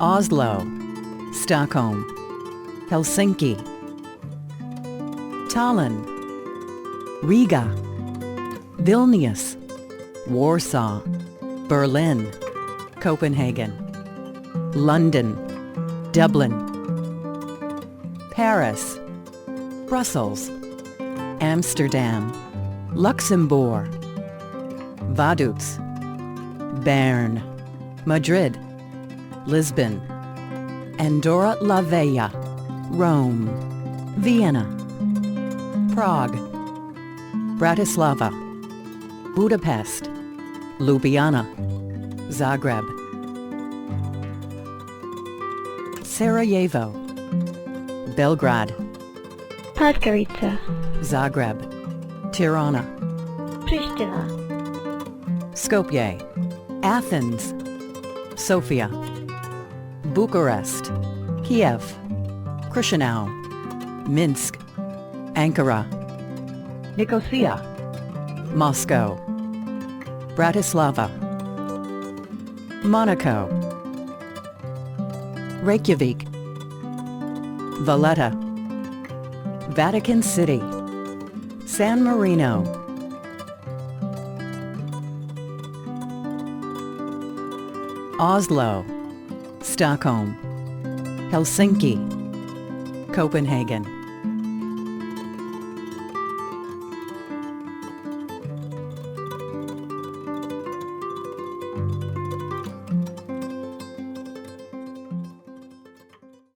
Oslo, Stockholm, Helsinki, Tallinn, Riga, Vilnius, Warsaw, Berlin, Copenhagen, London, Dublin, Paris, Brussels, Amsterdam, Luxembourg, Vaduz, Bern, Madrid, Lisbon, Andorra la Vella, Rome, Vienna, Prague, Bratislava, Budapest, Ljubljana, Zagreb, Sarajevo, Belgrade, Podgorica, Zagreb, Tirana, Pristina, Skopje, Athens, Sofia, Bucharest, Kiev, Chisinau, Minsk, Ankara, Nicosia, Moscow, Bratislava, Monaco, Reykjavik, Valletta, Vatican City, San Marino, Oslo, Stockholm, Helsinki, Copenhagen.